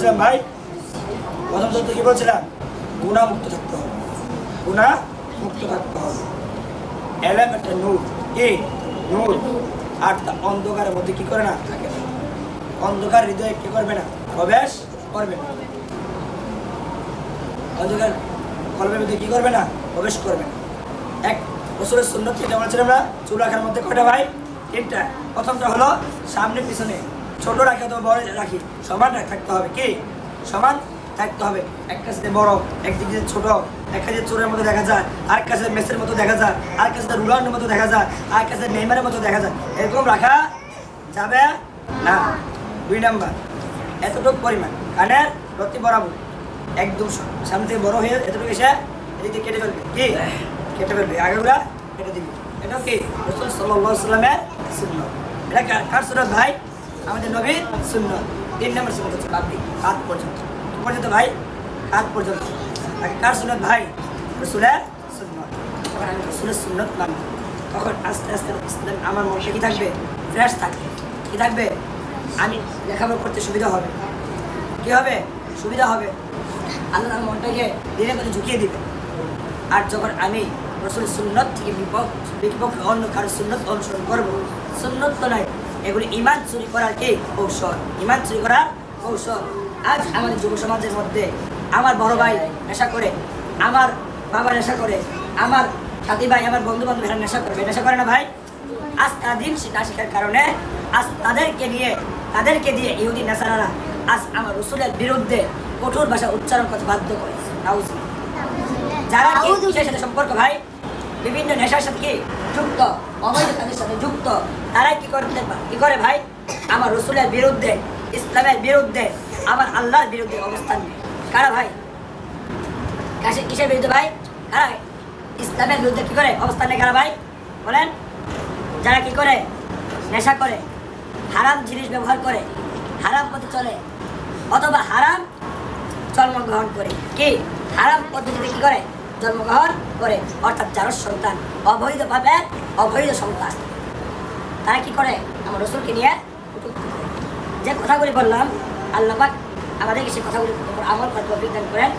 বলছিলাম ভাই? প্রথম তথ্য কি বলছিলাম? গুনাহ মুক্ত থাকতে হবে, গুনাহ মুক্ত থাকতে হবে। এলেম একটা নূর, কি নূর, আর তা অন্ধকারের মধ্যে কি করে না থাকে না, অন্ধকার হৃদয়ে কি করবে না, প্রবেশ করবে না, অন্ধকার কলবের মধ্যে কি করবে না, প্রবেশ করবে না। এক রাসূলের সুন্নাত যেটা বলেছিলাম আমরা, চুল রাখার মধ্যে কয়টা ভাই? তিনটা। প্রথমটা হলো সামনে পিছনে, ছোট রাখি অথবা বড় রাখি সমান থাকতে হবে, কি সমান থাকতে হবে। এক কাছে বড়, একদিকে ছোট, এক কাছে চোরের মতো দেখা যায়, আরেক কাছে মেসের মতো দেখা যায়, আরেক কাছে রুলানের মতো দেখা যায়, আরেক কাছে নেইমারের মতো দেখা যায়। এরকম রাখা যাবে না। 2 নাম্বার, এতটুকু পরিমাণ কানের প্রতি বরাবর একদম সামনে থেকে বড় হয়ে এতটুকু এসে এদিকে কেটে ফেলবে, কি কেটে ফেলবে, আগেগুলা কেটে দিবে। এটা কি রাসূল সাল্লাল্লাহু আলাইহি ওয়াসাল্লামের সুন্নাত। এটা কার সুন্নাত ভাই? আমাদের নবীর সুন্নাত। 3 নম্বর সুন্নাত হচ্ছে পাপড়ি, হাত পর্যন্ত। কি পর্যন্ত ভাই? হাত পর্যন্ত। কার সুন্নাত ভাই? রাসূলের সুন্নাত। যখন আমি রাসূলের সুন্নাত মানব, তখন আস্তে আস্তে ইসলাম আমার মনটা কি থাকবে? ফ্রেশ থাকবে। কি থাকবে? আমি লেখাপড়া করতে সুবিধা হবে। কি হবে? সুবিধা হবে। আল্লাহ আমার মনটাকে দিনের মধ্যে ঝুঁকিয়ে দিবে। আর যখন আমি রাসূলের সুন্নাত থেকে বিপক্ষে অন্য কারো সুন্নাত অনুসরণ করবো, সুন্নাত তো নাই, এগুলি ঈমান চুরি করার কি কৌশল, ঈমান চুরি করার কৌশল। আজ আমাদের যুব সমাজের মধ্যে আমার বড় ভাই নেশা করে, আমার বাবা নেশা করে, আমার সাথী ভাই, আমার বন্ধু বান্ধব নেশা করবে, নেশা করে না ভাই? আজ তারা দিন না শেখার কারণে আজ তাদেরকে দিয়ে ইহুদি নেসারারা আজ আমার রাসূলের বিরুদ্ধে কঠোর ভাষা উচ্চারণ করতে বাধ্য করেছে। নাউজুবিল্লাহ। যারা কিসের সাথে সম্পর্ক ভাই? বিভিন্ন নেশার সাথে কি যুক্ত, অবৈধ কাজের সাথে যুক্ত, তারাই কি করে ভাই? আমার রাসূলের বিরুদ্ধে, ইসলামের বিরুদ্ধে, আমার আল্লাহর বিরুদ্ধে অবস্থান নেয়। কারা ভাই? কিসের বিরুদ্ধে ভাই? কারা ইসলামের বিরুদ্ধে কি করে অবস্থান নেয়? কারা ভাই বলেন? যারা কি করে? নেশা করে, হারাম জিনিস ব্যবহার করে, হারাম পথে চলে, অথবা হারাম জন্মগ্রহণ করে, কি হারাম পদ্ধতিতে কি করে জন্মগ্রহণ করে, অর্থাৎ যারা সন্তান অবৈধ পাবেন, অবৈধ সন্তান, তারা কি করে? আমার রাসূলকে নিয়ে কটূক্তি করে। যে কথাগুলি বললাম, আল্লাহ পাক আমাদেরকে সেই কথাগুলি আমল করতে বিধান করেন।